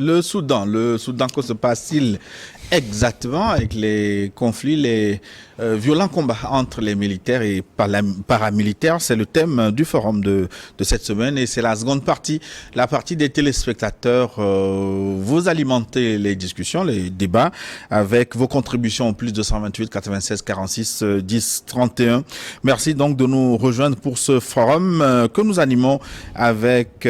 Le Soudan, que se passe-t-il exactement avec les conflits, les violents combats entre les militaires et paramilitaires? C'est le thème du forum de cette semaine et c'est la seconde partie, la partie des téléspectateurs. Vous alimentez les discussions, les débats avec vos contributions au plus 228 96 46 10 31. Merci donc de nous rejoindre pour ce forum que nous animons avec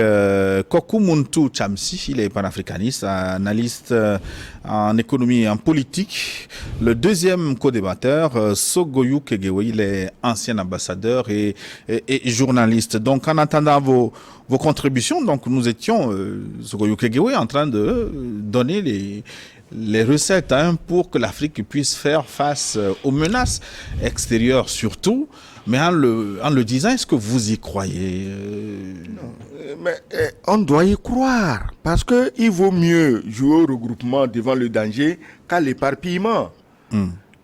Kokou Muntu Chamsi. Il est panafricaniste, analyste en économie et en politique. Le deuxième co-débatteur, Sogoyou Kegewe, il est ancien ambassadeur et journaliste. Donc, en attendant vos contributions, donc nous étions, Sogoyou Kegewe, en train de donner les recettes pour que l'Afrique puisse faire face aux menaces extérieures surtout. Mais en le disant, est-ce que vous y croyez? Non, mais on doit y croire, parce qu'il vaut mieux jouer au regroupement devant le danger qu'à l'éparpillement.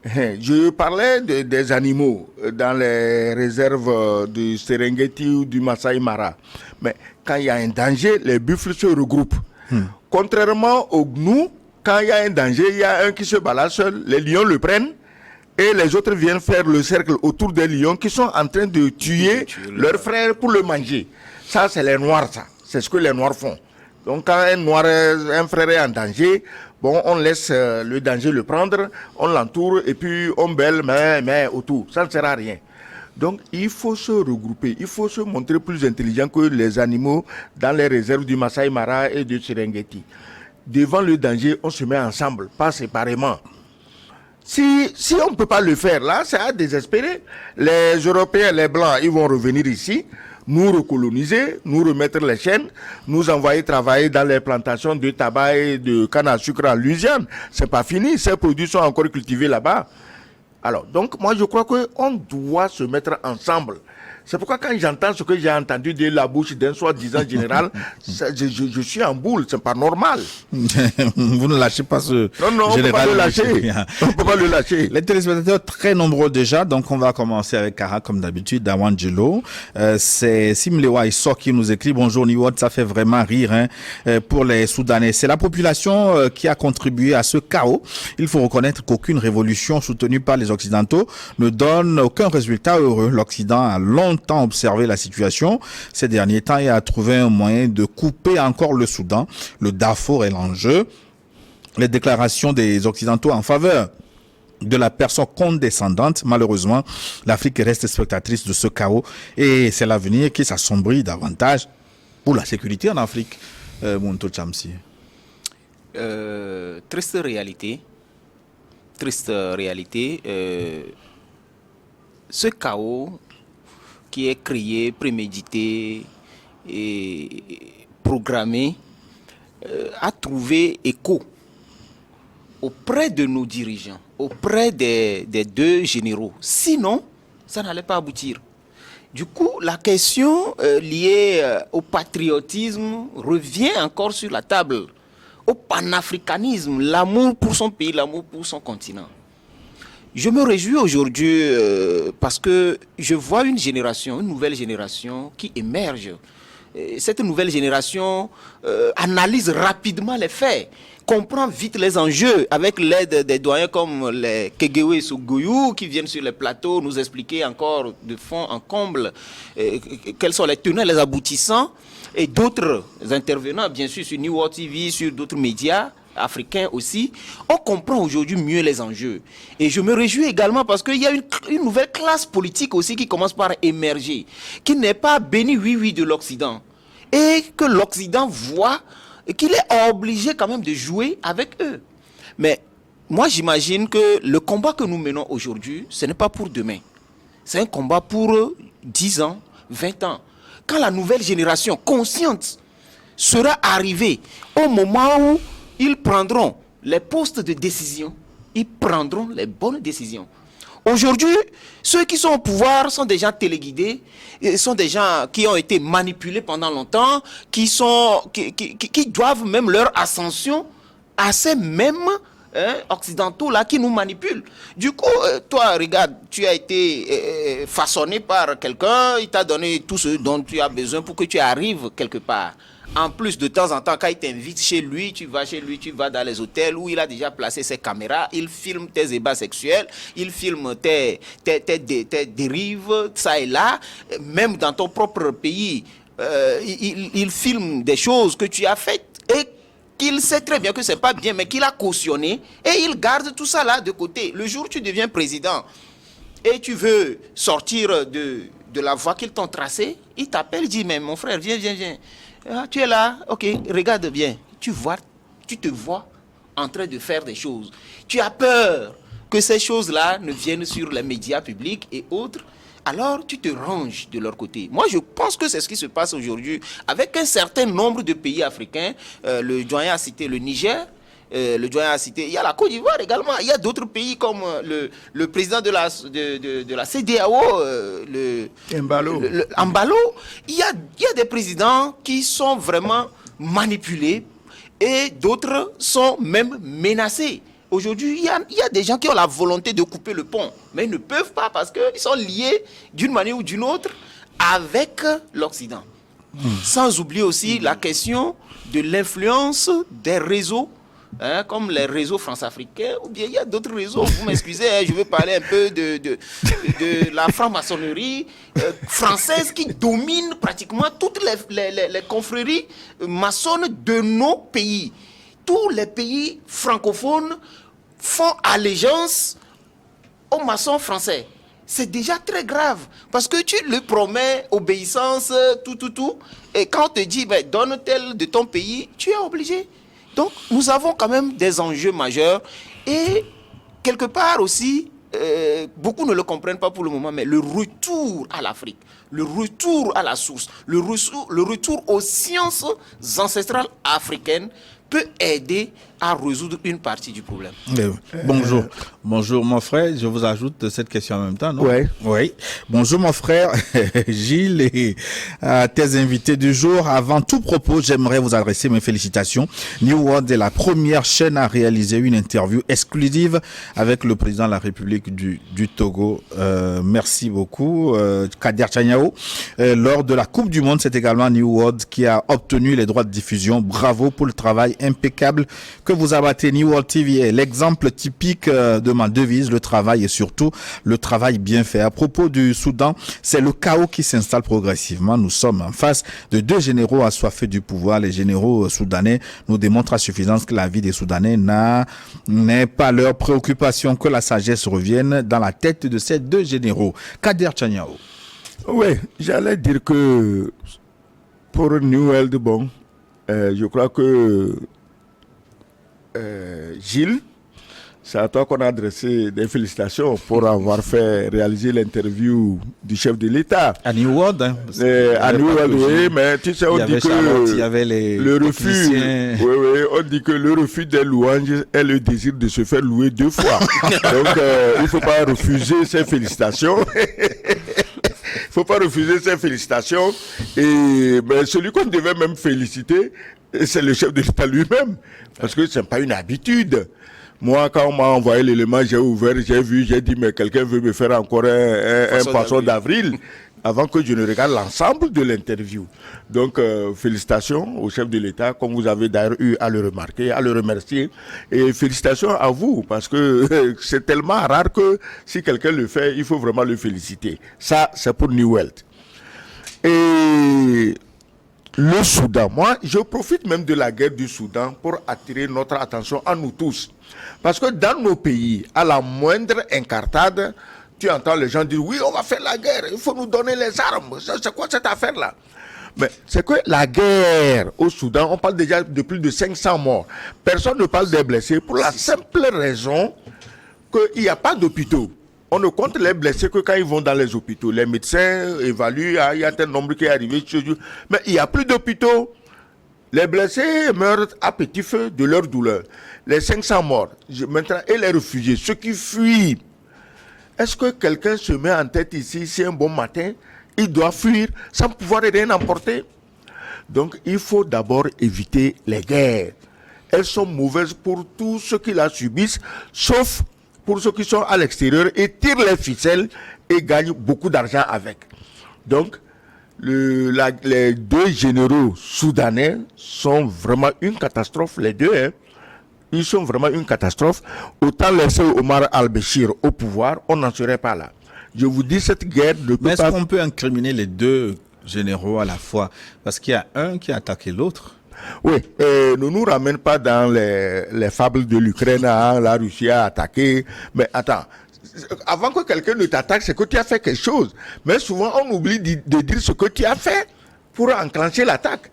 Je parlais des animaux dans les réserves du Serengeti ou du Masai Mara. Mais quand il y a un danger, les buffles se regroupent. Contrairement aux gnous, quand il y a un danger, il y a un qui se balade seul, les lions le prennent, et les autres viennent faire le cercle autour des lions qui sont en train de tuer leurs frères pour le manger. Ça, c'est les Noirs, ça. C'est ce que les Noirs font. Donc, quand un frère est en danger, bon, on laisse le danger le prendre, on l'entoure et puis on bêle, mais autour. Ça ne sert à rien. Donc, il faut se regrouper. Il faut se montrer plus intelligent que les animaux dans les réserves du Masai Mara et du Serengeti. Devant le danger, on se met ensemble, pas séparément. Si on ne peut pas le faire, là, c'est à désespérer. Les Européens, les Blancs, ils vont revenir ici, nous recoloniser, nous remettre les chaînes, nous envoyer travailler dans les plantations de tabac et de canne à sucre en Louisiane. C'est pas fini, ces produits sont encore cultivés là-bas. Alors, donc, moi, je crois qu'on doit se mettre ensemble. C'est pourquoi quand j'entends ce que j'ai entendu de la bouche d'un soi-disant général, je suis en boule, c'est pas normal. Vous ne lâchez pas ce non, général. On peut pas le lâcher. Les téléspectateurs très nombreux déjà, donc on va commencer avec Kara comme d'habitude, d'Awangelo. C'est Simlewa Isso qui nous écrit: bonjour Niwot, ça fait vraiment rire pour les Soudanais. C'est la population qui a contribué à ce chaos. Il faut reconnaître qu'aucune révolution soutenue par les Occidentaux ne donne aucun résultat heureux. L'Occident a longtemps observé la situation ces derniers temps et a trouvé un moyen de couper encore le Soudan. Le Darfour est l'enjeu. Les déclarations des Occidentaux en faveur de la personne condescendante, malheureusement, l'Afrique reste spectatrice de ce chaos et c'est l'avenir qui s'assombrit davantage pour la sécurité en Afrique. Muntu Chamsi. Triste réalité. Ce chaos qui est créé, prémédité et programmé a trouvé écho auprès de nos dirigeants, auprès des deux généraux. Sinon, ça n'allait pas aboutir. Du coup, la question liée au patriotisme revient encore sur la table, au panafricanisme, l'amour pour son pays, l'amour pour son continent. Je me réjouis aujourd'hui parce que je vois une nouvelle génération qui émerge. Cette nouvelle génération analyse rapidement les faits, comprend vite les enjeux avec l'aide des doyens comme les Kegewe et Sogoyou qui viennent sur les plateaux nous expliquer encore de fond en comble quels sont les tenants et les aboutissants, et d'autres intervenants bien sûr sur New World TV, sur d'autres médias africains aussi. On comprend aujourd'hui mieux les enjeux. Et je me réjouis également parce qu'il y a une nouvelle classe politique aussi qui commence par émerger, qui n'est pas béni oui de l'Occident. Et que l'Occident voit qu'il est obligé quand même de jouer avec eux. Mais moi j'imagine que le combat que nous menons aujourd'hui, ce n'est pas pour demain. C'est un combat pour 10 ans, 20 ans. Quand la nouvelle génération consciente sera arrivée au moment où ils prendront les postes de décision, ils prendront les bonnes décisions. Aujourd'hui, ceux qui sont au pouvoir sont des gens téléguidés, sont des gens qui ont été manipulés pendant longtemps, qui doivent même leur ascension à ces mêmes occidentaux-là qui nous manipulent. Du coup, toi, regarde, tu as été façonné par quelqu'un, il t'a donné tout ce dont tu as besoin pour que tu arrives quelque part. En plus, de temps en temps, quand il t'invite chez lui, tu vas dans les hôtels où il a déjà placé ses caméras, il filme tes ébats sexuels, il filme tes dérives, ça et là. Même dans ton propre pays, il filme des choses que tu as faites et qu'il sait très bien que c'est pas bien, mais qu'il a cautionné, et il garde tout ça là de côté. Le jour où tu deviens président et tu veux sortir de la voie qu'ils t'ont tracée, il t'appelle, il dit, mais mon frère, viens. Ah, tu es là, ok, regarde bien. Tu te vois en train de faire des choses. Tu as peur que ces choses-là ne viennent sur les médias publics et autres. Alors tu te ranges de leur côté. Moi, je pense que c'est ce qui se passe aujourd'hui avec un certain nombre de pays africains. Le doyen a cité le Niger. Le doyen a cité, il y a la Côte d'Ivoire également. Il y a d'autres pays comme le président de la CEDEAO, Ambalo. Il y a des présidents qui sont vraiment manipulés et d'autres sont même menacés. Aujourd'hui, il y a des gens qui ont la volonté de couper le pont, mais ils ne peuvent pas parce qu'ils sont liés d'une manière ou d'une autre avec l'Occident. Sans oublier aussi la question de l'influence des réseaux, comme les réseaux france-africains, ou bien il y a d'autres réseaux. Vous m'excusez, je veux parler un peu de la franc-maçonnerie française qui domine pratiquement toutes les confréries maçonnes de nos pays. Tous les pays francophones font allégeance aux maçons français. C'est déjà très grave parce que tu lui promets obéissance, tout. Et quand on te dit, donne tel de ton pays, tu es obligé. Donc, nous avons quand même des enjeux majeurs. Et quelque part aussi, beaucoup ne le comprennent pas pour le moment, mais le retour à l'Afrique, le retour à la source, le retour aux sciences ancestrales africaines peut aider à résoudre une partie du problème. Bonjour mon frère, je vous ajoute cette question en même temps, non? Oui. Bonjour mon frère Gilles et tes invités du jour. Avant tout propos, j'aimerais vous adresser mes félicitations. New World est la première chaîne à réaliser une interview exclusive avec le président de la République du Togo. Merci beaucoup Kader Tchaniao. Lors de la Coupe du Monde, c'est également New World qui a obtenu les droits de diffusion. Bravo pour le travail impeccable que vous abattez. New World TV est l'exemple typique de ma devise, le travail et surtout le travail bien fait. À propos du Soudan, c'est le chaos qui s'installe progressivement. Nous sommes en face de deux généraux assoiffés du pouvoir. Les généraux soudanais nous démontrent à suffisance que la vie des Soudanais n'est pas leur préoccupation, que la sagesse revienne dans la tête de ces deux généraux. Kader Tchaniao. Oui, j'allais dire que pour New World, je crois que Gilles, c'est à toi qu'on a adressé des félicitations pour avoir fait réaliser l'interview du chef de l'État. À New World, à New World, oui, mais tu sais, on dit que le refus, on dit que le refus des louanges est le désir de se faire louer deux fois. Donc, il ne faut pas refuser ces félicitations. Il ne faut pas refuser ces félicitations. Et celui qu'on devait même féliciter, c'est le chef de l'État lui-même. Parce que ce n'est pas une habitude. Moi, quand on m'a envoyé l'élément, j'ai ouvert, j'ai vu, j'ai dit, mais quelqu'un veut me faire encore un poisson d'avril avant que je ne regarde l'ensemble de l'interview. Donc, félicitations au chef de l'État, comme vous avez d'ailleurs eu à le remarquer, à le remercier. Et félicitations à vous, parce que c'est tellement rare que si quelqu'un le fait, il faut vraiment le féliciter. Ça, c'est pour New World. Et le Soudan, moi, je profite même de la guerre du Soudan pour attirer notre attention à nous tous. Parce que dans nos pays, à la moindre incartade, tu entends les gens dire, oui, on va faire la guerre, il faut nous donner les armes. C'est quoi cette affaire-là? Mais c'est que la guerre au Soudan, on parle déjà de plus de 500 morts. Personne ne parle des blessés pour la simple raison qu'il n'y a pas d'hôpitaux. On ne compte les blessés que quand ils vont dans les hôpitaux. Les médecins évaluent, il y a tel nombre qui est arrivé. Mais il n'y a plus d'hôpitaux. Les blessés meurent à petit feu de leur douleur. Les 500 morts, maintenant, et les réfugiés, ceux qui fuient. Est-ce que quelqu'un se met en tête ici, c'est un bon matin, il doit fuir sans pouvoir rien emporter? Donc, il faut d'abord éviter les guerres. Elles sont mauvaises pour tous ceux qui la subissent, sauf pour ceux qui sont à l'extérieur et tirent les ficelles et gagnent beaucoup d'argent avec. Donc, les deux généraux soudanais sont vraiment une catastrophe, les deux. Hein. Ils sont vraiment une catastrophe. Autant laisser Omar al-Béchir au pouvoir, on n'en serait pas là. Je vous dis, cette guerre ne peut Mais est-ce pas... qu'on peut incriminer les deux généraux à la fois? Parce qu'il y a un qui a attaqué l'autre. Oui, ne nous ramène pas dans les fables de l'Ukraine, hein, la Russie a attaqué. Mais attends, avant que quelqu'un ne t'attaque, c'est que tu as fait quelque chose. Mais souvent, on oublie de dire ce que tu as fait pour enclencher l'attaque.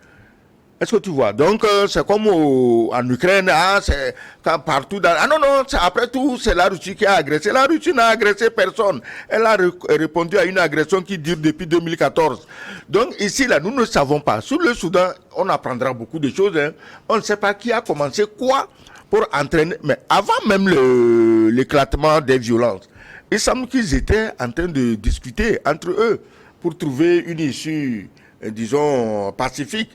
Est-ce que tu vois? Donc, c'est comme en Ukraine, hein, c'est partout dans... Ah non, après tout, c'est la Russie qui a agressé. La Russie n'a agressé personne. Elle a répondu à une agression qui dure depuis 2014. Donc, ici, là, nous ne savons pas. Sur le Soudan, on apprendra beaucoup de choses. Hein. On ne sait pas qui a commencé quoi pour entraîner. Mais avant même l'éclatement des violences, il semble qu'ils étaient en train de discuter entre eux pour trouver une issue, disons, pacifique.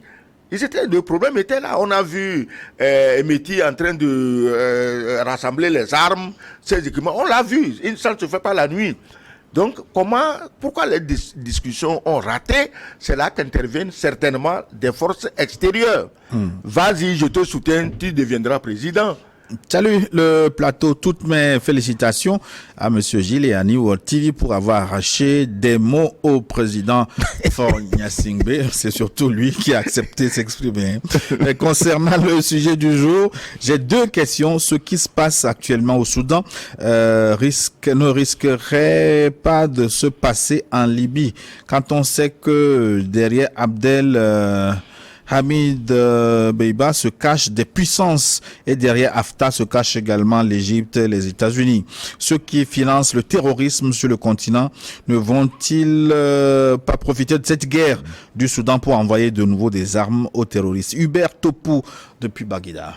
Le problème était là. On a vu Emeti en train de rassembler les armes, ses équipements. On l'a vu. Ça ne se fait pas la nuit. Donc, pourquoi les discussions ont raté? C'est là qu'interviennent certainement des forces extérieures. Vas-y, je te soutiens, tu deviendras président. Salut le plateau, toutes mes félicitations à Monsieur Gilles et à New TV pour avoir arraché des mots au président Faure Gnassingbé. C'est surtout lui qui a accepté de s'exprimer. Mais concernant le sujet du jour, j'ai deux questions. Ce qui se passe actuellement au Soudan ne risquerait pas de se passer en Libye quand on sait que derrière Abdel Hamid Beiba se cache des puissances et derrière Haftar se cache également l'Égypte et les États-Unis. Ceux qui financent le terrorisme sur le continent ne vont-ils pas profiter de cette guerre du Soudan pour envoyer de nouveau des armes aux terroristes? Hubert Topou depuis Baguida.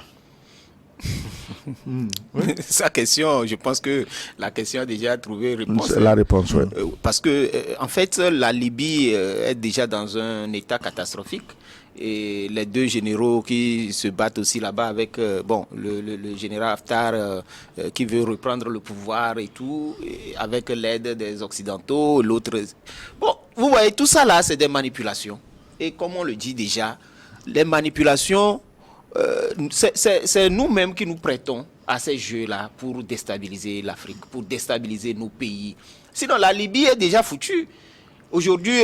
Sa question, je pense que la question a déjà trouvé réponse. La réponse, oui. Parce que, en fait, la Libye est déjà dans un état catastrophique. Et les deux généraux qui se battent aussi là-bas avec le général Haftar qui veut reprendre le pouvoir et tout, et avec l'aide des Occidentaux, l'autre... Bon, vous voyez, tout ça là, c'est des manipulations. Et comme on le dit déjà, les manipulations, c'est nous-mêmes qui nous prêtons à ces jeux-là pour déstabiliser l'Afrique, pour déstabiliser nos pays. Sinon, la Libye est déjà foutue. Aujourd'hui,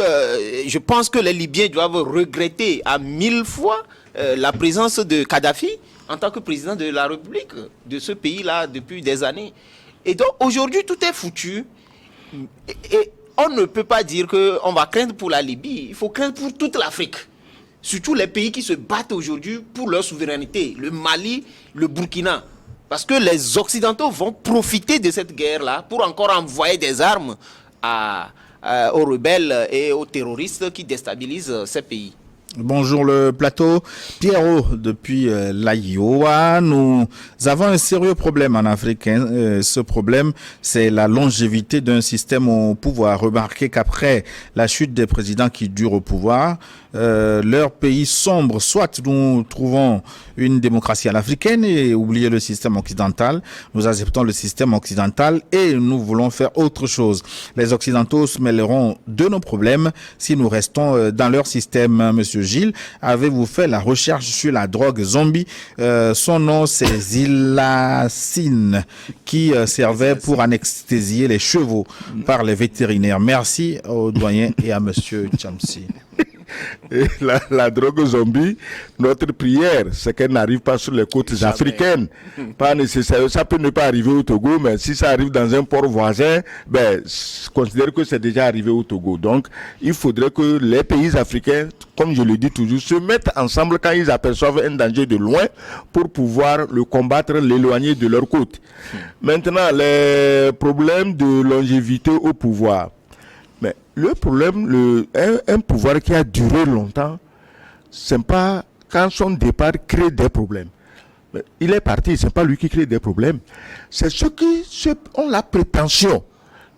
je pense que les Libyens doivent regretter à 1000 fois la présence de Kadhafi en tant que président de la République de ce pays-là depuis des années. Et donc, aujourd'hui, tout est foutu. Et on ne peut pas dire qu'on va craindre pour la Libye. Il faut craindre pour toute l'Afrique. Surtout les pays qui se battent aujourd'hui pour leur souveraineté. Le Mali, le Burkina. Parce que les Occidentaux vont profiter de cette guerre-là pour encore envoyer des armes aux rebelles et aux terroristes qui déstabilisent ces pays. Bonjour le plateau. Pierrot depuis l'Iowa. Nous avons un sérieux problème en Afrique. Ce problème, c'est la longévité d'un système au pouvoir. Remarquez qu'après la chute des présidents qui durent au pouvoir, leur pays sombre. Soit nous trouvons une démocratie à l'africaine et oublier le système occidental. Nous acceptons le système occidental et nous voulons faire autre chose. Les Occidentaux se mêleront de nos problèmes si nous restons dans leur système. Monsieur Gilles, avez-vous fait la recherche sur la drogue zombie? Son nom, c'est Zilacine, qui servait pour anesthésier les chevaux par les vétérinaires. Merci au doyen et à Monsieur Chamsi. Et la drogue zombie, notre prière, c'est qu'elle n'arrive pas sur les côtes africaines. Pas nécessaire. Ça peut ne pas arriver au Togo, mais si ça arrive dans un port voisin, considère que c'est déjà arrivé au Togo. Donc, il faudrait que les pays africains, comme je le dis toujours, se mettent ensemble quand ils aperçoivent un danger de loin pour pouvoir le combattre, l'éloigner de leur côte. Maintenant, les problèmes de longévité au pouvoir. Mais le problème, un pouvoir qui a duré longtemps, c'est pas quand son départ crée des problèmes. Mais il est parti, c'est pas lui qui crée des problèmes. C'est ceux qui ont la prétention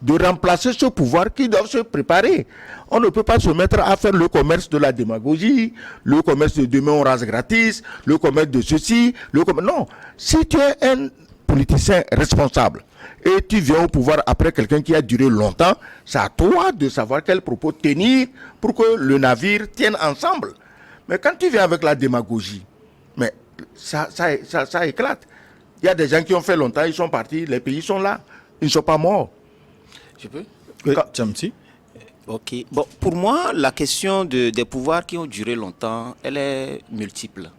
de remplacer ce pouvoir qui doivent se préparer. On ne peut pas se mettre à faire le commerce de la démagogie, le commerce de demain on rase gratis, le commerce de ceci, non. Si tu es un politicien responsable, et tu viens au pouvoir après quelqu'un qui a duré longtemps, c'est à toi de savoir quels propos tenir pour que le navire tienne ensemble. Mais quand tu viens avec la démagogie, mais ça éclate. Il y a des gens qui ont fait longtemps, ils sont partis, les pays sont là, ils ne sont pas morts. Je peux? Oui, Tchamti. Ok. Bon, pour moi, la question des pouvoirs qui ont duré longtemps, elle est multiple.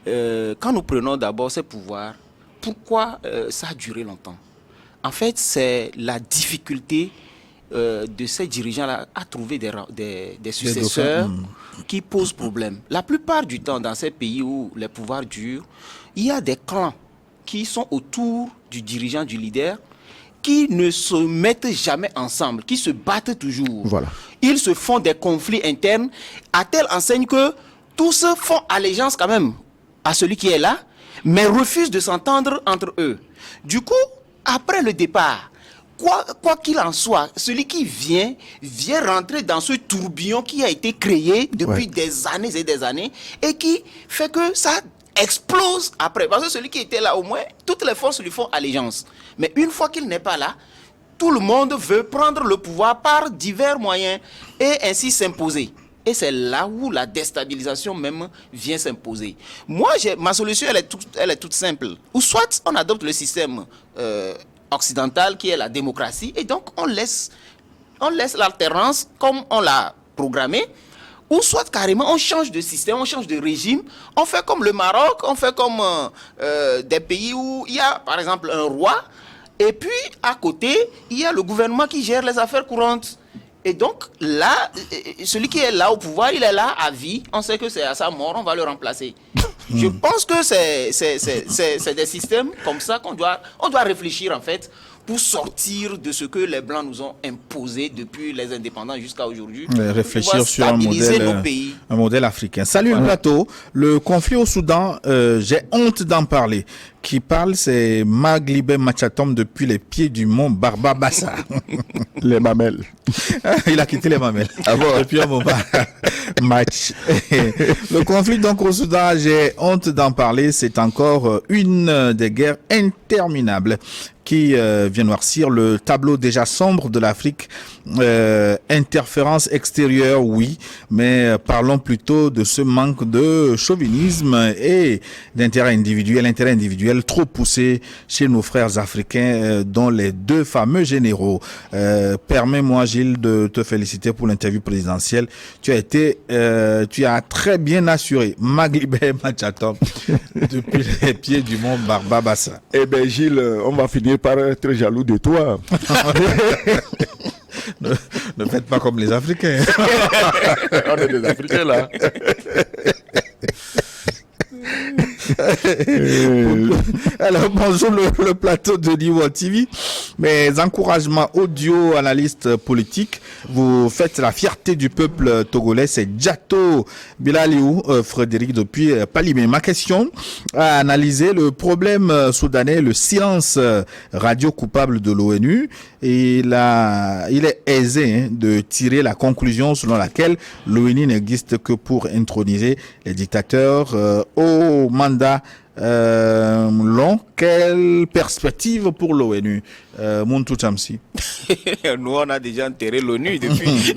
Quand nous prenons d'abord ces pouvoirs, pourquoi ça a duré longtemps? En fait, c'est la difficulté de ces dirigeants-là à trouver des successeurs qui posent problème. La plupart du temps, dans ces pays où les pouvoirs durent, il y a des clans qui sont autour du dirigeant, du leader, qui ne se mettent jamais ensemble, qui se battent toujours. Voilà. Ils se font des conflits internes à telle enseigne que tous font allégeance quand même à celui qui est là, mais refusent de s'entendre entre eux. Du coup, après le départ, quoi qu'il en soit, celui qui vient rentrer dans ce tourbillon qui a été créé depuis des années et des années et qui fait que ça explose après. Parce que celui qui était là, au moins, toutes les forces lui font allégeance. Mais une fois qu'il n'est pas là, tout le monde veut prendre le pouvoir par divers moyens et ainsi s'imposer. Et c'est là où la déstabilisation même vient s'imposer. Moi, ma solution, elle est toute simple. Ou soit on adopte le système occidental qui est la démocratie et donc on laisse l'alternance comme on l'a programmé. Ou soit carrément on change de système, on change de régime, on fait comme le Maroc, on fait comme des pays où il y a par exemple un roi et puis à côté il y a le gouvernement qui gère les affaires courantes. Et donc là, celui qui est là au pouvoir, il est là à vie, on sait que c'est à sa mort, on va le remplacer. Je pense que c'est des systèmes comme ça on doit réfléchir en fait pour sortir de ce que les Blancs nous ont imposé depuis les indépendants jusqu'à aujourd'hui. Réfléchir sur un modèle africain. Salut le plateau. Le conflit au Soudan, j'ai honte d'en parler. Qui parle, c'est Maglibé Machatom depuis les pieds du mont Barbabassa. Les mamelles. Il a quitté les mamelles. Ah bon? Depuis un moment. Match. Le conflit donc au Soudan, j'ai honte d'en parler. C'est encore une des guerres interminables qui vient noircir le tableau déjà sombre de l'Afrique. Interférence extérieure, oui, mais parlons plutôt de ce manque de chauvinisme et d'intérêt individuel, trop poussé chez nos frères africains, dont les deux fameux généraux. Permets-moi, Gilles, de te féliciter pour l'interview présidentielle. Tu as très bien assuré Maglibé Machatom depuis les pieds du mont Barbabassa. Eh bien, Gilles, on va finir par être jaloux de toi. Ne faites pas comme les Africains. On est des Africains là. Alors bonjour le plateau de Liwo TV. Mes encouragements audio analystes politiques. Vous faites la fierté du peuple togolais. C'est Djato Bilaliou Frédéric depuis Palimé. Ma question à analyser le problème soudanais, le silence radio coupable de l'ONU. Et là, il est aisé de tirer la conclusion selon laquelle l'ONU n'existe que pour introniser les dictateurs au mandat long. Quelle perspective pour l'ONU, Muntu Tchamsi? Nous, on a déjà enterré l'ONU depuis.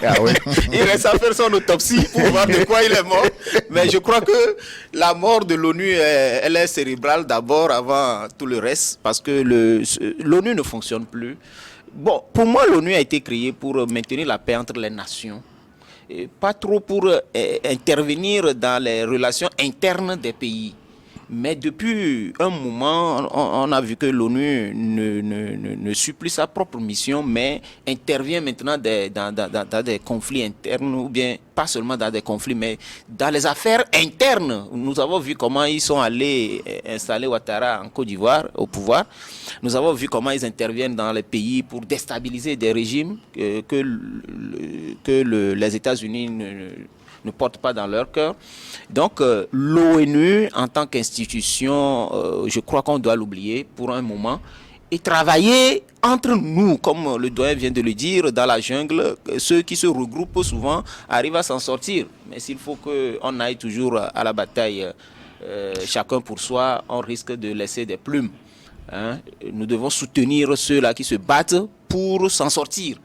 Ah ouais. Il reste à faire son autopsie pour voir de quoi il est mort. Mais je crois que la mort de l'ONU, elle est cérébrale d'abord avant tout le reste, parce que l'ONU ne fonctionne plus. Bon, pour moi, l'ONU a été créée pour maintenir la paix entre les nations. Et pas trop pour intervenir dans les relations internes des pays. Mais depuis un moment, on a vu que l'ONU ne suit plus sa propre mission, mais intervient maintenant dans des conflits internes, ou bien pas seulement dans des conflits, mais dans les affaires internes. Nous avons vu comment ils sont allés installer Ouattara en Côte d'Ivoire au pouvoir. Nous avons vu comment ils interviennent dans les pays pour déstabiliser des régimes que les États-Unis ne portent pas dans leur cœur. Donc l'ONU en tant qu'institution, je crois qu'on doit l'oublier pour un moment et travailler entre nous, comme le doyen vient de le dire, dans la jungle. Ceux qui se regroupent souvent arrivent à s'en sortir. Mais s'il faut qu'on aille toujours à la bataille, chacun pour soi, on risque de laisser des plumes Hein. Nous devons soutenir ceux-là qui se battent pour s'en sortir.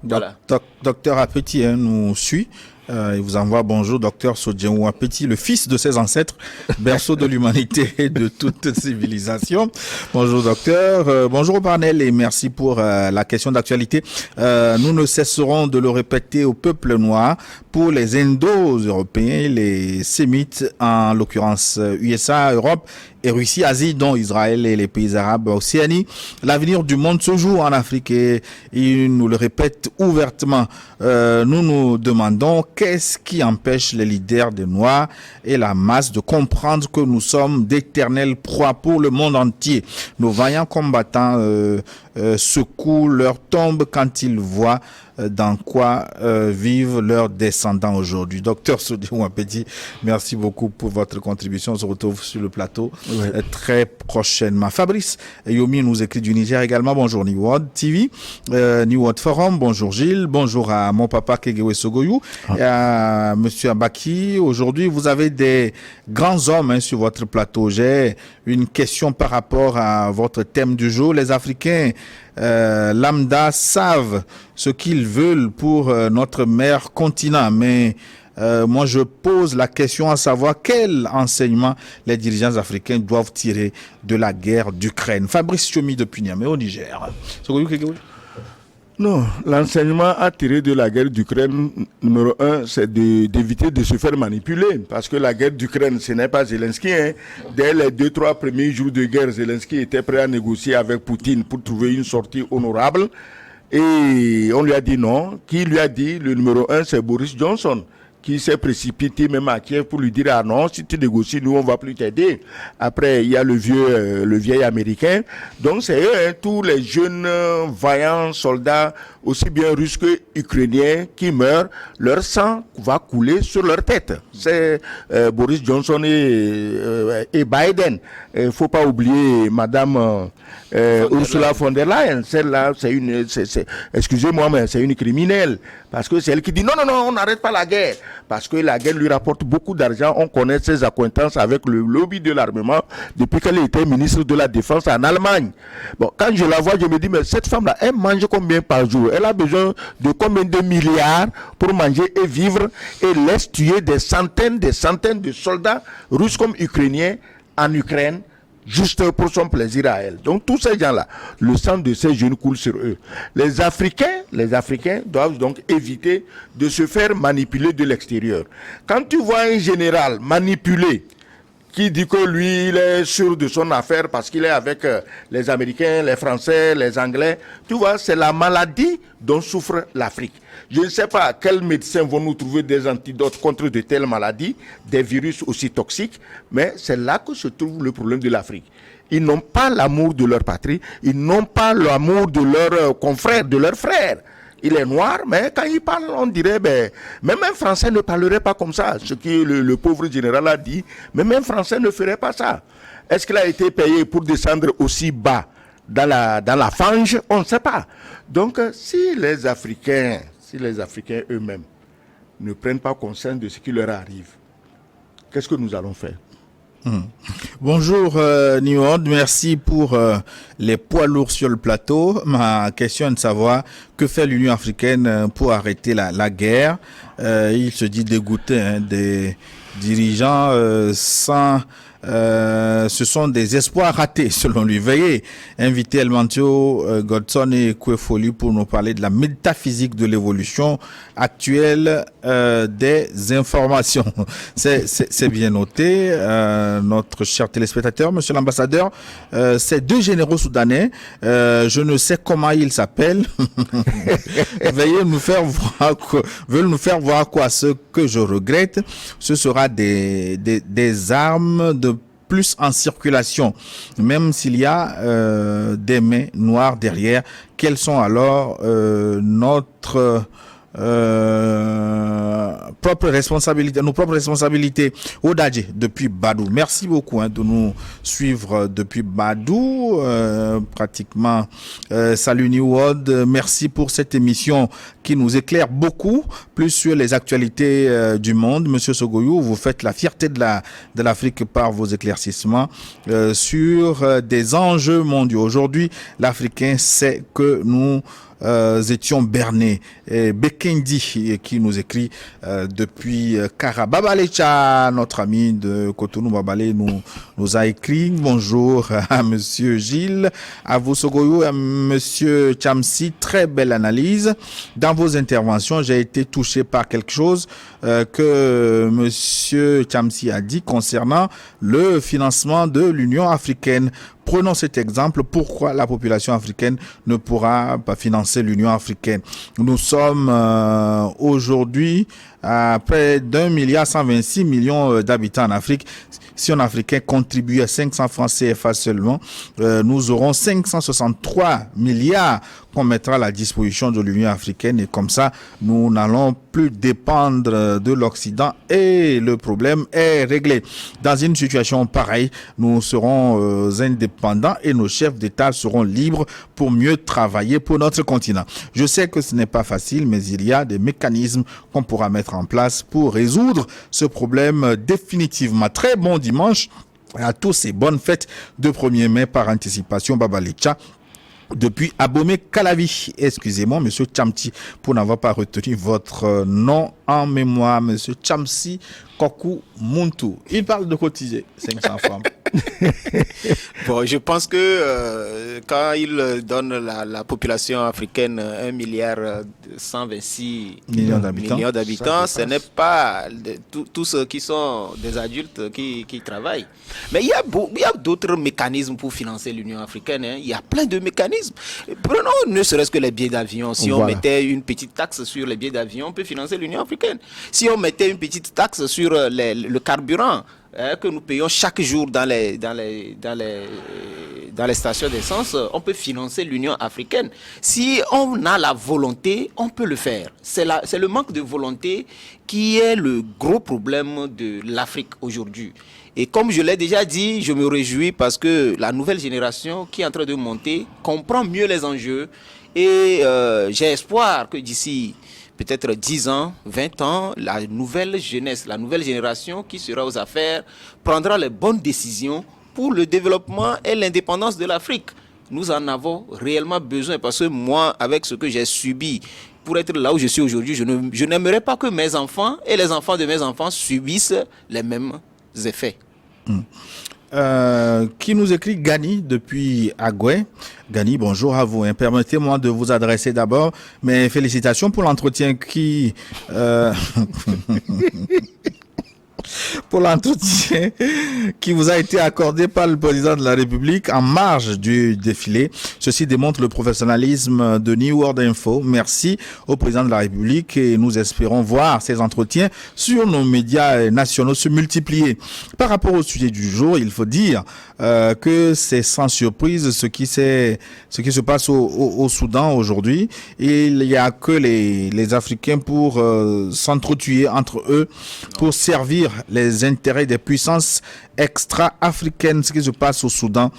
Voilà. Docteur Apeti nous suit. Il vous envoie bonjour, docteur Sodjeou Apeti, le fils de ses ancêtres, berceau de l'humanité et de toute civilisation. Bonjour docteur, bonjour au panel et merci pour la question d'actualité. Nous ne cesserons de le répéter au peuple noir, pour les Indo-Européens, les Sémites, en l'occurrence USA, Europe et Russie, Asie, dont Israël et les pays arabes, Océanie. L'avenir du monde se joue en Afrique et il nous le répète ouvertement. Nous nous demandons qu'est-ce qui empêche les leaders des Noirs et la masse de comprendre que nous sommes d'éternelles proies pour le monde entier. Nos vaillants combattants secouent leur tombe quand ils voient dans quoi vivent leurs descendants aujourd'hui. Docteur Sodjeou Apeti, merci beaucoup pour votre contribution. On se retrouve sur le plateau très prochainement. Fabrice Yomi nous écrit du Niger également. Bonjour New World TV, New World Forum. Bonjour Gilles. Bonjour à mon papa Kegewe Sogoyou et à Monsieur Abaki. Aujourd'hui, vous avez des grands hommes sur votre plateau. J'ai une question par rapport à votre thème du jour. Les Africains lambda savent ce qu'ils veulent pour notre mère continent, mais moi je pose la question à savoir quel enseignement les dirigeants africains doivent tirer de la guerre d'Ukraine. Fabrice Chomi depuis Niamey au Niger. Non, l'enseignement à tirer de la guerre d'Ukraine, numéro un, c'est d'éviter de se faire manipuler. Parce que la guerre d'Ukraine, ce n'est pas Zelensky. Dès les 2-3 premiers jours de guerre, Zelensky était prêt à négocier avec Poutine pour trouver une sortie honorable. Et on lui a dit non. Qui lui a dit? Le numéro un, c'est Boris Johnson, qui s'est précipité même à Kiev pour lui dire ah non, si tu négocies, nous on va plus t'aider. Après il y a le vieil américain. Donc c'est eux, tous les jeunes vaillants soldats, aussi bien russes que ukrainiens, qui meurent, leur sang va couler sur leur tête. C'est Boris Johnson et Biden. Il faut pas oublier Madame Ursula von der Leyen. Celle-là, excusez-moi, mais c'est une criminelle. Parce que c'est elle qui dit non, on n'arrête pas la guerre. Parce que la guerre lui rapporte beaucoup d'argent. On connaît ses accointances avec le lobby de l'armement depuis qu'elle était ministre de la Défense en Allemagne. Bon, quand je la vois, je me dis, mais cette femme-là, elle mange combien par jour? Elle a besoin de combien de milliards pour manger et vivre et laisse tuer des centaines de soldats russes comme ukrainiens en Ukraine, juste pour son plaisir à elle. Donc tous ces gens-là, le sang de ces jeunes coule sur eux. Les Africains doivent donc éviter de se faire manipuler de l'extérieur. Quand tu vois un général manipulé, qui dit que lui, il est sûr de son affaire parce qu'il est avec les Américains, les Français, les Anglais, tu vois, c'est la maladie dont souffre l'Afrique. Je ne sais pas quels médecins vont nous trouver des antidotes contre de telles maladies, des virus aussi toxiques, mais c'est là que se trouve le problème de l'Afrique. Ils n'ont pas l'amour de leur patrie, ils n'ont pas l'amour de leurs confrères, de leurs frères. Il est noir, mais quand il parle, on dirait, même un Français ne parlerait pas comme ça. Ce que le pauvre général a dit, même un Français ne ferait pas ça. Est-ce qu'il a été payé pour descendre aussi bas dans la fange? On ne sait pas. Donc, si les Africains eux-mêmes ne prennent pas conscience de ce qui leur arrive, qu'est-ce que nous allons faire? Bonjour New World, merci pour les poids lourds sur le plateau. Ma question est de savoir que fait l'Union africaine pour arrêter la guerre. Il se dit dégoûté des dirigeants sans... ce sont des espoirs ratés selon lui. Veuillez inviter Elmantio Godson et Kouefoli pour nous parler de la métaphysique de l'évolution actuelle des informations. C'est bien noté. Notre cher téléspectateur, monsieur l'ambassadeur, ces deux généraux soudanais, je ne sais comment ils s'appellent, veulent nous faire voir quoi. Ce que je regrette, ce sera des armes de plus en circulation, même s'il y a des mains noires derrière. Quels sont alors notre propres responsabilités. Odadje, depuis Badou. Merci beaucoup de nous suivre depuis Badou. Pratiquement, salut New World. Merci pour cette émission qui nous éclaire beaucoup plus sur les actualités du monde. Monsieur Sogoyou, vous faites la fierté de l'Afrique par vos éclaircissements sur des enjeux mondiaux. Aujourd'hui, l'Africain sait que nous étions bernés. Bekendi qui nous écrit depuis Kara. Babalecha, notre ami de Cotonou Babale, nous a écrit. Bonjour à monsieur Gilles, à vous Sogoyou, à monsieur Chamsi. Très belle analyse. Dans vos interventions, j'ai été touché par quelque chose que monsieur Chamsi a dit concernant le financement de l'Union africaine. Prenons cet exemple. Pourquoi la population africaine ne pourra pas financer l'Union africaine? Nous sommes aujourd'hui à près d'1,126 milliard d'habitants en Afrique. Si un Africain contribue à 500 francs CFA seulement, nous aurons 563 milliards qu'on mettra à la disposition de l'Union africaine et comme ça, nous n'allons plus dépendre de l'Occident et le problème est réglé. Dans une situation pareille, nous serons indépendants et nos chefs d'État seront libres pour mieux travailler pour notre continent. Je sais que ce n'est pas facile, mais il y a des mécanismes qu'on pourra mettre en place pour résoudre ce problème définitivement. Très bon dimanche à tous et bonnes fêtes de 1er mai par anticipation. Babalecha. Depuis Abomey Calavi, excusez-moi, monsieur Chamsi, pour n'avoir pas retenu votre nom en mémoire, monsieur Chamsi Kokou Muntu. Il parle de cotiser 500 francs. Bon, je pense que quand il donne la population africaine 1,126 milliard d'habitants, ce n'est pas tous ceux qui sont des adultes qui travaillent. Mais il y a d'autres mécanismes pour financer l'Union africaine. Il y a plein de mécanismes. Prenons ne serait-ce que les billets d'avion. Si on mettait une petite taxe sur les billets d'avion, on peut financer l'Union africaine. Si on mettait une petite taxe sur le carburant, que nous payons chaque jour dans les stations d'essence, on peut financer l'Union africaine. Si on a la volonté, on peut le faire. C'est le manque de volonté qui est le gros problème de l'Afrique aujourd'hui. Et comme je l'ai déjà dit, je me réjouis parce que la nouvelle génération qui est en train de monter comprend mieux les enjeux et j'ai espoir que d'ici peut-être 10 ans, 20 ans, la nouvelle jeunesse, la nouvelle génération qui sera aux affaires prendra les bonnes décisions pour le développement et l'indépendance de l'Afrique. Nous en avons réellement besoin parce que moi, avec ce que j'ai subi pour être là où je suis aujourd'hui, je n'aimerais pas que mes enfants et les enfants de mes enfants subissent les mêmes effets. Qui nous écrit Gani depuis Agoué. Gani, bonjour à vous. Permettez-moi de vous adresser d'abord mes félicitations pour l'entretien qui vous a été accordé par le président de la République en marge du défilé. Ceci démontre le professionnalisme de New World Info. Merci au président de la République et nous espérons voir ces entretiens sur nos médias nationaux se multiplier. Par rapport au sujet du jour, il faut dire que c'est sans surprise ce qui se passe au Soudan aujourd'hui. Il n'y a que les Africains pour s'entretuer entre eux, pour servir les intérêts des puissances extra-africaines. Ce qui se passe au Soudan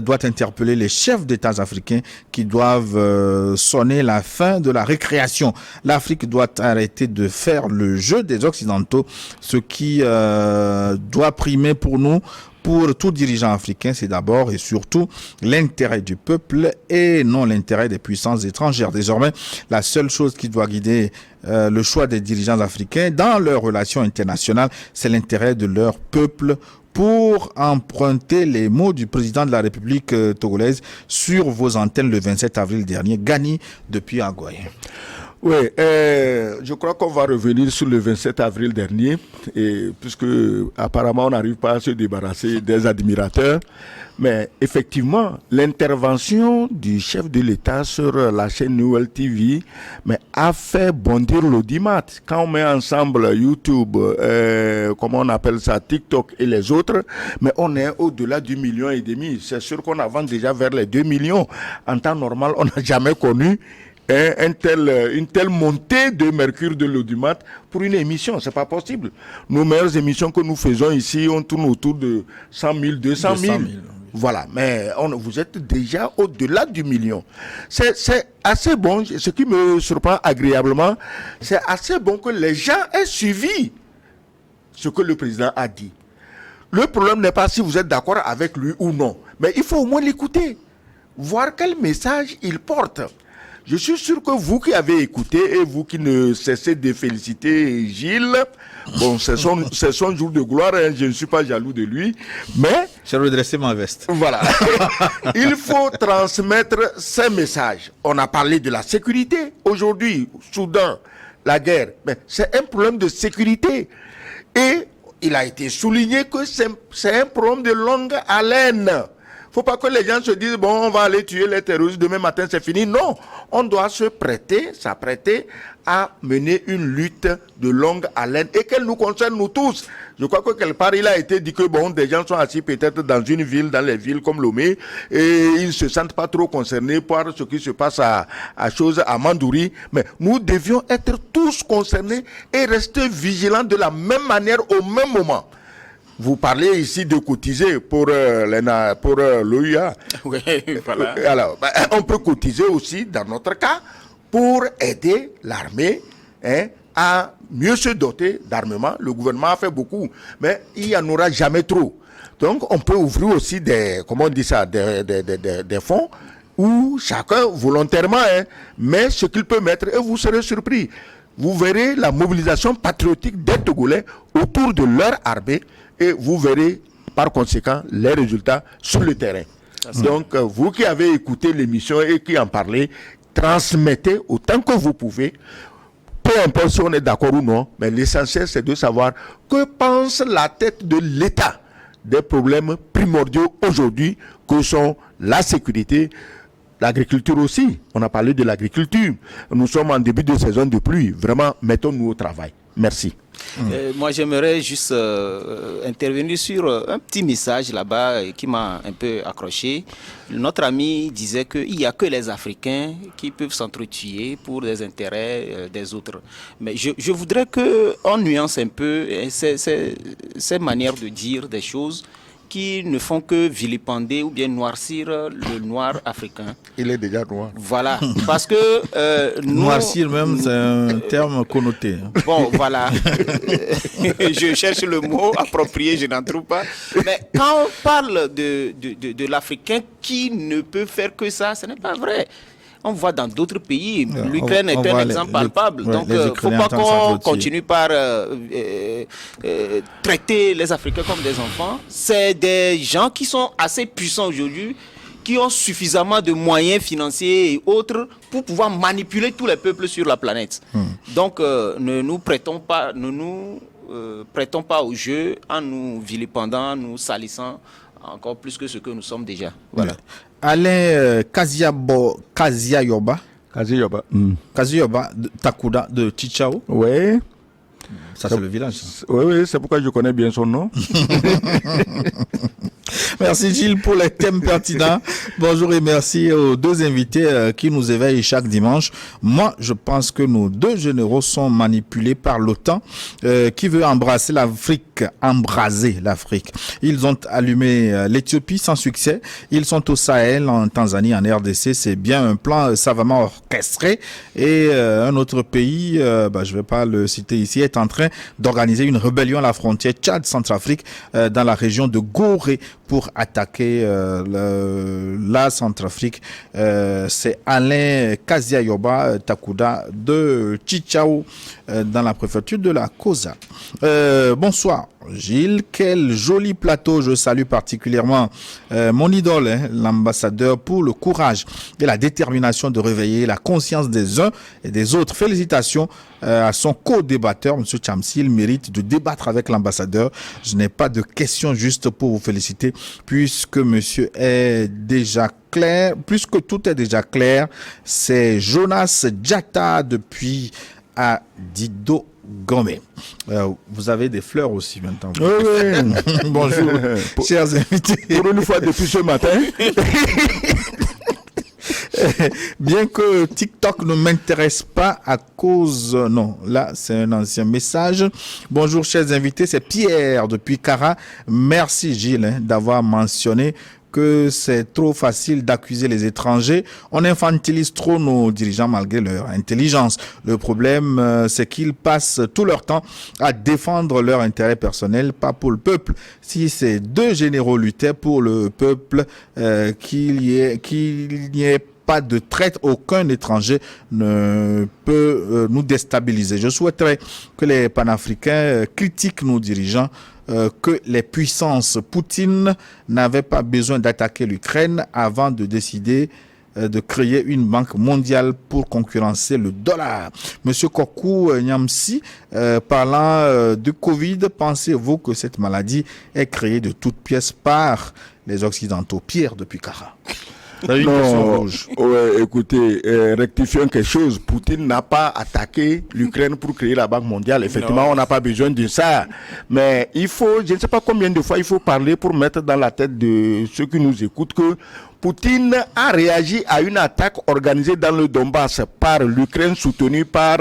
doit interpeller les chefs d'État africains qui doivent sonner la fin de la récréation. L'Afrique doit arrêter de faire le jeu des Occidentaux. Ce qui doit primer pour nous, pour tout dirigeant africain, c'est d'abord et surtout l'intérêt du peuple et non l'intérêt des puissances étrangères. Désormais, la seule chose qui doit guider le choix des dirigeants africains dans leurs relations internationales, c'est l'intérêt de leur peuple. Pour emprunter les mots du président de la République togolaise sur vos antennes le 27 avril dernier, Gani depuis Agoué. Oui, je crois qu'on va revenir sur le 27 avril dernier, et puisque apparemment on n'arrive pas à se débarrasser des admirateurs, mais effectivement l'intervention du chef de l'État sur la chaîne Nouvelle TV a fait bondir l'audimat. Quand on met ensemble YouTube, comment on appelle ça, TikTok et les autres, mais on est au-delà du 1,5 million. C'est sûr qu'on avance déjà vers les 2 millions. En temps normal, on n'a jamais connu une telle montée de mercure de l'audimat pour une émission. C'est pas possible. Nos meilleures émissions que nous faisons ici, on tourne autour de 100 000, 200 000. Voilà, mais vous êtes déjà au-delà du million. C'est assez bon, ce qui me surprend agréablement, c'est assez bon que les gens aient suivi ce que le président a dit. Le problème n'est pas si vous êtes d'accord avec lui ou non, mais il faut au moins l'écouter, voir quel message il porte. Je suis sûr que vous qui avez écouté et vous qui ne cessez de féliciter Gilles, bon, c'est son jour de gloire, hein, je ne suis pas jaloux de lui, mais... J'ai redressé ma veste. Voilà. Il faut transmettre ces messages. On a parlé de la sécurité. Aujourd'hui, Soudan, la guerre, mais c'est un problème de sécurité. Et il a été souligné que c'est un problème de longue haleine. Faut pas que les gens se disent, bon, on va aller tuer les terroristes, demain matin c'est fini. Non, on doit s'apprêter à mener une lutte de longue haleine et qu'elle nous concerne nous tous. Je crois que quelque part, il a été dit que, bon, des gens sont assis peut-être dans une ville, dans les villes comme Lomé, et ils ne se sentent pas trop concernés par ce qui se passe à Mandouri. Mais nous devions être tous concernés et rester vigilants de la même manière au même moment. Vous parlez ici de cotiser pour l'OUA. Oui, voilà. Alors, on peut cotiser aussi, dans notre cas, pour aider l'armée à mieux se doter d'armement. Le gouvernement a fait beaucoup, mais il n'y en aura jamais trop. Donc, on peut ouvrir aussi des fonds où chacun, volontairement, met ce qu'il peut mettre et vous serez surpris. Vous verrez la mobilisation patriotique des Togolais autour de leur armée et vous verrez par conséquent les résultats sur le terrain. Donc, vous qui avez écouté l'émission et qui en parlez, transmettez autant que vous pouvez. Peu importe si on est d'accord ou non, mais l'essentiel c'est de savoir que pense la tête de l'État des problèmes primordiaux aujourd'hui que sont la sécurité, l'agriculture aussi. On a parlé de l'agriculture. Nous sommes en début de saison de pluie. Vraiment, mettons-nous au travail. Merci. Moi, j'aimerais juste intervenir sur un petit message là-bas qui m'a un peu accroché. Notre ami disait qu'il n'y a que les Africains qui peuvent s'entretuer pour des intérêts des autres. Mais je voudrais qu'on nuance un peu ces manières de dire des choses qui ne font que vilipender ou bien noircir le noir africain. Il est déjà noir. Voilà, parce que... noircir même, c'est un terme connoté. Bon, voilà. Je cherche le mot approprié, je n'en trouve pas. Mais quand on parle de l'Africain qui ne peut faire que ça, ce n'est pas vrai. On voit dans d'autres pays, l'Ukraine est un exemple palpable. Donc, il ne faut pas qu'on continue par traiter les Africains comme des enfants. C'est des gens qui sont assez puissants aujourd'hui, qui ont suffisamment de moyens financiers et autres pour pouvoir manipuler tous les peuples sur la planète. Donc, ne nous prêtons pas au jeu en nous vilipendant, nous salissant encore plus que ce que nous sommes déjà. Voilà. Alain Kaziayoba Takuda de Chichao. Oui. Ça, c'est le village. Oui, c'est pourquoi je connais bien son nom. Merci Gilles pour les thèmes pertinents. Bonjour et merci aux deux invités qui nous éveillent chaque dimanche. Moi, je pense que nos deux généraux sont manipulés par l'OTAN qui veut embraser l'Afrique. Ils ont allumé l'Éthiopie sans succès. Ils sont au Sahel, en Tanzanie, en RDC. C'est bien un plan savamment orchestré. Et un autre pays, je vais pas le citer ici, est en train d'organiser une rébellion à la frontière Tchad-Centrafrique dans la région de Gorée pour attaquer la Centrafrique. C'est Alain Kaziayoba Takuda de Chichao dans la préfecture de la Kosa. Bonsoir Gilles, quel joli plateau. Je salue particulièrement mon idole, l'ambassadeur, pour le courage et la détermination de réveiller la conscience des uns et des autres. Félicitations à son co-débatteur, M. Chamsi. Il mérite de débattre avec l'ambassadeur. Je n'ai pas de questions, juste pour vous féliciter, puisque monsieur est déjà clair, puisque tout est déjà clair. C'est Jonas Djata depuis à Dido Gomé. Vous avez des fleurs aussi maintenant. Oui. Bonjour, chers invités. Pour une fois depuis ce matin. Bien que TikTok ne m'intéresse pas à cause... Non, là, c'est un ancien message. Bonjour, chers invités, c'est Pierre depuis Cara. Merci, Gilles, d'avoir mentionné que c'est trop facile d'accuser les étrangers. On infantilise trop nos dirigeants malgré leur intelligence. Le problème, c'est qu'ils passent tout leur temps à défendre leur intérêt personnel, pas pour le peuple. Si ces deux généraux luttaient pour le peuple, qu'il n'y ait pas de traite, aucun étranger ne peut nous déstabiliser. Je souhaiterais que les panafricains critiquent nos dirigeants, que les puissances Poutine n'avaient pas besoin d'attaquer l'Ukraine avant de décider de créer une banque mondiale pour concurrencer le dollar. Monsieur Kokou Nyamsi, parlant de Covid, pensez-vous que cette maladie est créée de toutes pièces par les Occidentaux? Pierre depuis Cara. Non, ouais, écoutez, rectifions quelque chose. Poutine n'a pas attaqué l'Ukraine pour créer la Banque mondiale. Effectivement, on n'a pas besoin de ça. Mais il faut, je ne sais pas combien de fois il faut parler pour mettre dans la tête de ceux qui nous écoutent que Poutine a réagi à une attaque organisée dans le Donbass par l'Ukraine soutenue par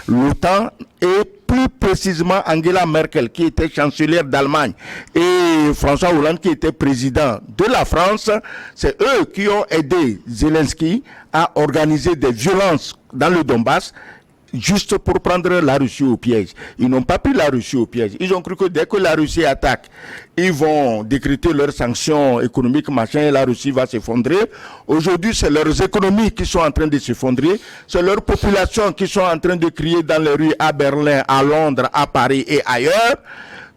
l'OTAN et plus précisément Angela Merkel qui était chancelière d'Allemagne et François Hollande qui était président de la France. C'est eux qui ont aidé Zelensky à organiser des violences dans le Donbass juste pour prendre la Russie au piège. Ils n'ont pas pris la Russie au piège. Ils ont cru que dès que la Russie attaque, ils vont décréter leurs sanctions économiques, machin, et la Russie va s'effondrer. Aujourd'hui, c'est leurs économies qui sont en train de s'effondrer. C'est leurs populations qui sont en train de crier dans les rues à Berlin, à Londres, à Paris et ailleurs.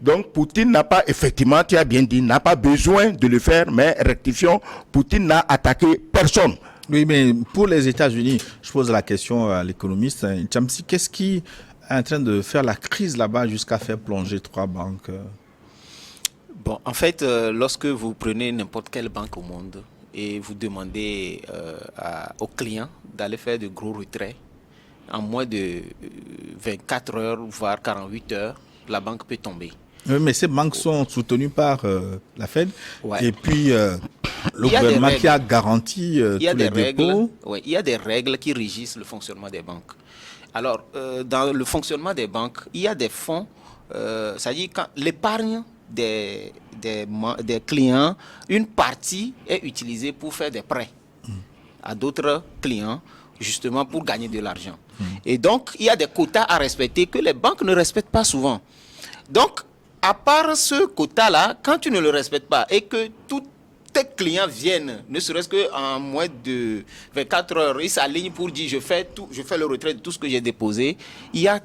Donc, Poutine n'a pas, effectivement, tu as bien dit, n'a pas besoin de le faire, mais rectifions, Poutine n'a attaqué personne. Oui, mais pour les États-Unis, je pose la question à l'économiste Chamsi, qu'est-ce qui est en train de faire la crise là-bas jusqu'à faire plonger 3 banques? Bon, en fait, lorsque vous prenez n'importe quelle banque au monde et vous demandez aux clients d'aller faire de gros retraits, en moins de 24 heures, voire 48 heures, la banque peut tomber. Oui, mais ces banques sont soutenues par la Fed. Ouais. Et puis, le gouvernement qui a garanti tous les dépôts. Oui, il y a des règles qui régissent le fonctionnement des banques. Alors, dans le fonctionnement des banques, il y a des fonds, c'est-à-dire quand l'épargne des clients, une partie est utilisée pour faire des prêts à d'autres clients, justement pour gagner de l'argent. Et donc, il y a des quotas à respecter que les banques ne respectent pas souvent. Donc, à part ce quota-là, quand tu ne le respectes pas et que tous tes clients viennent, ne serait-ce qu'en moins de 24 heures, ils s'alignent pour dire je fais le retrait de tout ce que j'ai déposé, il y a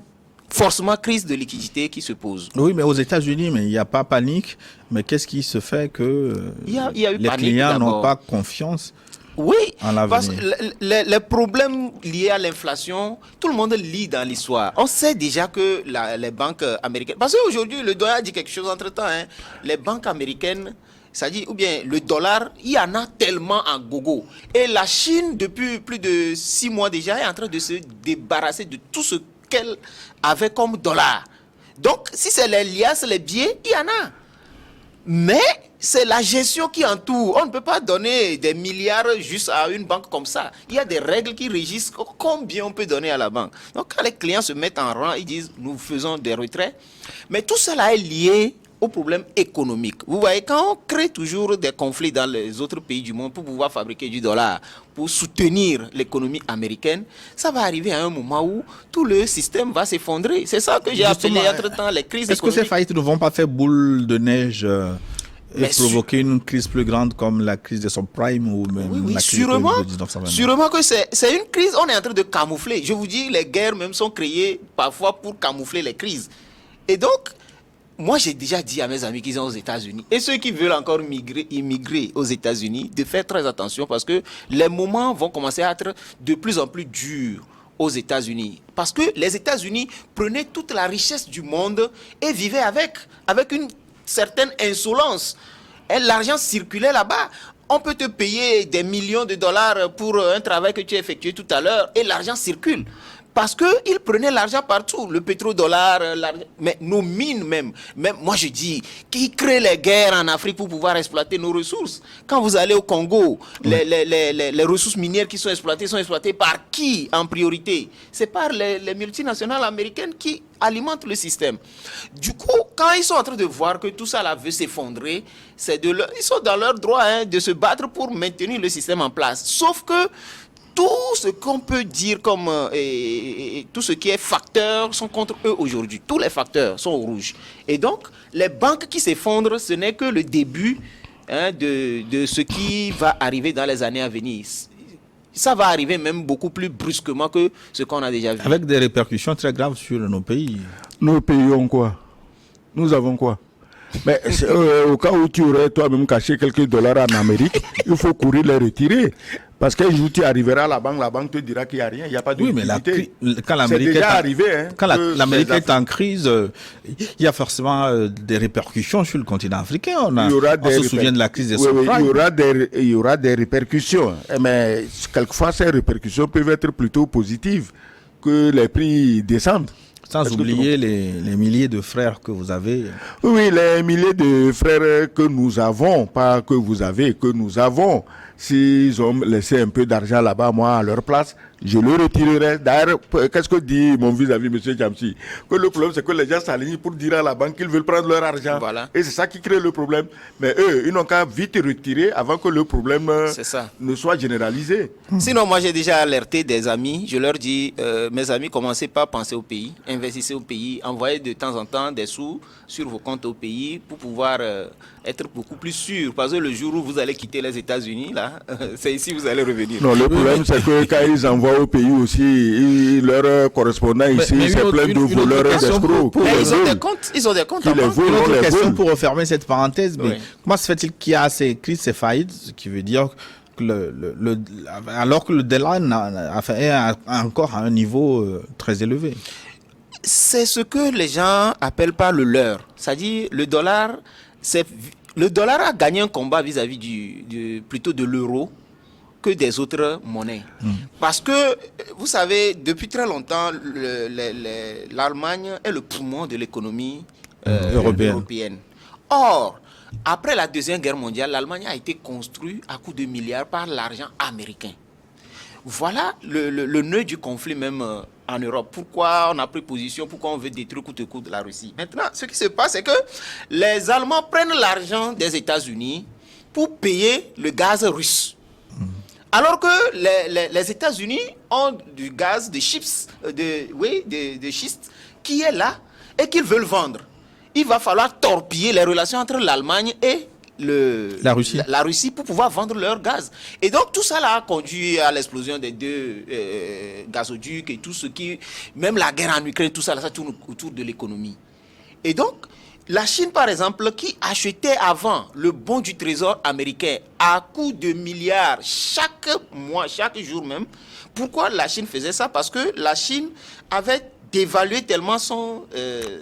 forcément crise de liquidité qui se pose. Oui, mais aux États-Unis, mais il n'y a pas panique. Mais qu'est-ce qui se fait que il y a eu les clients n'ont pas confiance? Oui, parce que les problèmes liés à l'inflation, tout le monde lit dans l'histoire. On sait déjà que les banques américaines... Parce qu'aujourd'hui, le dollar dit quelque chose entre-temps. Hein, les banques américaines, ça dit, ou bien le dollar, il y en a tellement en gogo. Et la Chine, depuis plus de 6 mois déjà, est en train de se débarrasser de tout ce qu'elle avait comme dollar. Donc, si c'est les liasses, les billets, il y en a. Mais c'est la gestion qui entoure. On ne peut pas donner des milliards juste à une banque comme ça. Il y a des règles qui régissent combien on peut donner à la banque. Donc quand les clients se mettent en rang, ils disent nous faisons des retraits. Mais tout cela est lié au problème économique. Vous voyez, quand on crée toujours des conflits dans les autres pays du monde pour pouvoir fabriquer du dollar, pour soutenir l'économie américaine, ça va arriver à un moment où tout le système va s'effondrer. C'est ça que j'ai appelé entre-temps les crises économiques. Est-ce que ces faillites ne vont pas faire boule de neige et provoquer une crise plus grande comme la crise des subprimes ou même la crise de 1929? Sûrement que c'est une crise, on est en train de camoufler. Je vous dis, les guerres même sont créées parfois pour camoufler les crises. Et donc, moi, j'ai déjà dit à mes amis qui sont aux États-Unis et ceux qui veulent encore immigrer aux États-Unis de faire très attention parce que les moments vont commencer à être de plus en plus durs aux États-Unis. Parce que les États-Unis prenaient toute la richesse du monde et vivaient avec une certaine insolence. Et l'argent circulait là-bas. On peut te payer des millions de dollars pour un travail que tu as effectué tout à l'heure et l'argent circule. Parce qu'ils prenaient l'argent partout, le pétrodollar, mais nos mines même, moi je dis, qui crée les guerres en Afrique pour pouvoir exploiter nos ressources. Quand vous allez au Congo, les ressources minières qui sont exploitées par qui en priorité? C'est par les multinationales américaines qui alimentent le système. Du coup, quand ils sont en train de voir que tout ça là veut s'effondrer, ils sont dans leur droit de se battre pour maintenir le système en place. Sauf que tout ce qu'on peut dire comme tout ce qui est facteurs sont contre eux aujourd'hui. Tous les facteurs sont au rouge. Et donc, les banques qui s'effondrent, ce n'est que le début de ce qui va arriver dans les années à venir. Ça va arriver même beaucoup plus brusquement que ce qu'on a déjà vu. Avec des répercussions très graves sur nos pays. Nos pays ont quoi? Nous avons quoi? Mais au cas où tu aurais toi-même caché quelques dollars en Amérique, il faut courir les retirer. Parce qu'un jour tu arriveras à la banque te dira qu'il n'y a rien, il n'y a pas de liquidité. Quand l'Amérique c'est déjà arrivé. Quand l'Amérique est en crise, il y a forcément des répercussions sur le continent africain. On se souvient de la crise des subprimes. Il y aura des répercussions. Mais quelquefois, ces répercussions peuvent être plutôt positives que les prix descendent. Sans oublier les milliers de frères que vous avez. Oui, les milliers de frères que nous avons, pas que vous avez, que nous avons. S'ils ont laissé un peu d'argent là-bas, moi, à leur place, je le retirerai. D'ailleurs, qu'est-ce que dit mon vis-à-vis, M. Djamsi? Que le problème, c'est que les gens s'alignent pour dire à la banque qu'ils veulent prendre leur argent. Voilà. Et c'est ça qui crée le problème. Mais eux, ils n'ont qu'à vite retirer avant que le problème ne soit généralisé. Sinon, moi, j'ai déjà alerté des amis. Je leur dis, mes amis, commencez pas à penser au pays, investissez au pays, envoyez de temps en temps des sous sur vos comptes au pays pour pouvoir être beaucoup plus sûr. Parce que le jour où vous allez quitter les États-Unis, là, c'est ici que vous allez revenir. Non, le problème, c'est que quand ils envoient au pays aussi, leurs correspondants ici, c'est plein de voleurs et d'escrocs. Ils ont des comptes. Une autre question pour refermer cette parenthèse. Mais comment se fait-il qu'il y a ces crises, ces faillites, ce qui veut dire que alors que le dollar est encore à un niveau très élevé? C'est ce que les gens appellent pas le leurre. C'est-à-dire, le dollar a gagné un combat vis-à-vis plutôt de l'euro que des autres monnaies. Parce que, vous savez, depuis très longtemps, l'Allemagne est le poumon de l'économie européenne. Or, après la Deuxième Guerre mondiale, l'Allemagne a été construite à coups de milliards par l'argent américain. Voilà le nœud du conflit même en Europe. Pourquoi on a pris position, pourquoi on veut détruire coûte que coûte la Russie. Maintenant, ce qui se passe, c'est que les Allemands prennent l'argent des États-Unis pour payer le gaz russe. Alors que les États-Unis ont du gaz de schiste qui est là et qu'ils veulent vendre. Il va falloir torpiller les relations entre l'Allemagne et la Russie pour pouvoir vendre leur gaz. Et donc tout ça là a conduit à l'explosion des deux gazoducs et tout ce qui, même la guerre en Ukraine, tout ça là, ça tourne autour de l'économie. Et donc la Chine par exemple, qui achetait avant le bon du trésor américain à coût de milliards chaque mois, chaque jour même. Pourquoi la Chine faisait ça? Parce que la Chine avait dévalué tellement son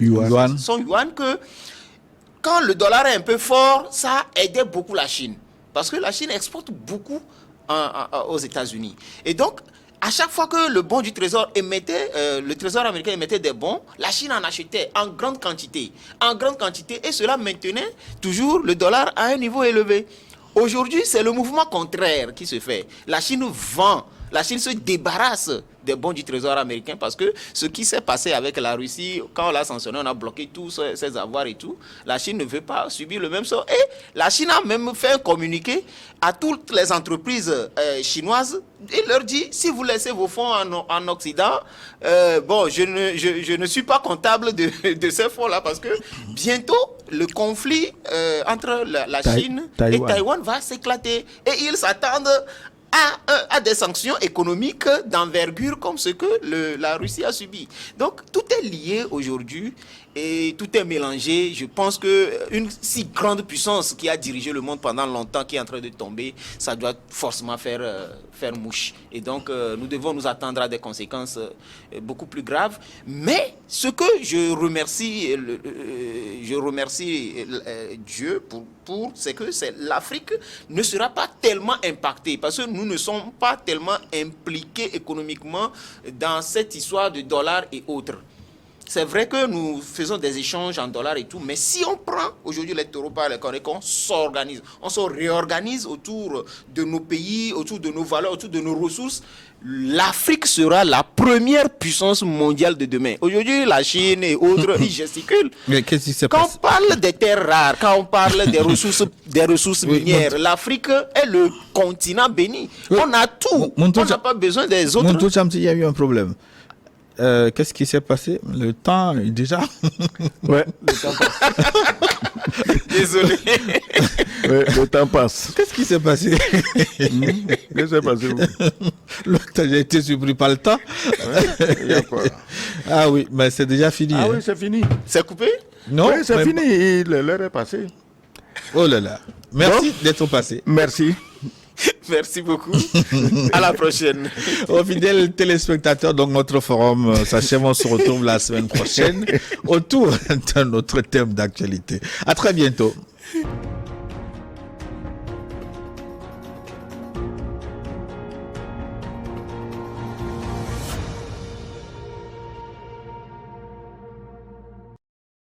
yuan que quand le dollar est un peu fort, ça aidait beaucoup la Chine. Parce que la Chine exporte beaucoup aux États-Unis. Et donc, à chaque fois que le bon du trésor émettait, le trésor américain émettait des bons, la Chine en achetait en grande quantité. Et cela maintenait toujours le dollar à un niveau élevé. Aujourd'hui, c'est le mouvement contraire qui se fait. La Chine vend, la Chine se débarrasse des bons du trésor américain parce que ce qui s'est passé avec la Russie, quand on l'a sanctionné, on a bloqué tous ses avoirs et tout. La Chine ne veut pas subir le même sort. Et la Chine a même fait un communiqué à toutes les entreprises chinoises. Il leur dit, si vous laissez vos fonds en Occident, je ne suis pas comptable de ces fonds-là parce que bientôt, le conflit entre la Chine et Taïwan va s'éclater. Et ils s'attendent à des sanctions économiques d'envergure comme ce que la Russie a subi. Donc, tout est lié aujourd'hui et tout est mélangé. Je pense qu'une si grande puissance qui a dirigé le monde pendant longtemps, qui est en train de tomber, ça doit forcément faire mouche. Et donc, nous devons nous attendre à des conséquences beaucoup plus graves. Mais ce que je remercie Dieu pour c'est que l'Afrique ne sera pas tellement impactée parce que nous ne sommes pas pas tellement impliqués économiquement dans cette histoire de dollars et autres. C'est vrai que nous faisons des échanges en dollars et tout, mais si on prend aujourd'hui les taureaux par les cornes et qu'on s'organise, on se réorganise autour de nos pays, autour de nos valeurs, autour de nos ressources, l'Afrique sera la première puissance mondiale de demain. Aujourd'hui, la Chine et autres, ils gesticulent. Mais qu'est-ce qui s'est Quand passé? on parle des terres rares, quand on parle des ressources minières, l'Afrique est le continent béni. Oui. On a tout. Mon On n'a pas besoin des autres. Montou Chamti, il y a eu un problème. Qu'est-ce qui s'est passé? Le temps, déjà. Ouais, le temps passe. Désolé. Ouais, le temps passe. Qu'est-ce qui s'est passé? Qu'est-ce qui s'est passé? L'autre, j'ai été surpris par le temps. Il y a quoi? Ah oui, mais c'est déjà fini. Ah hein. oui, c'est fini. C'est coupé? Non, Oui, c'est mais- fini. L'heure est passée. Oh là là. Merci d'être passé. Merci. Merci beaucoup. À la prochaine. Aux fidèles téléspectateurs, donc notre forum s'achève. On se retrouve la semaine prochaine autour d'un autre thème d'actualité. À très bientôt.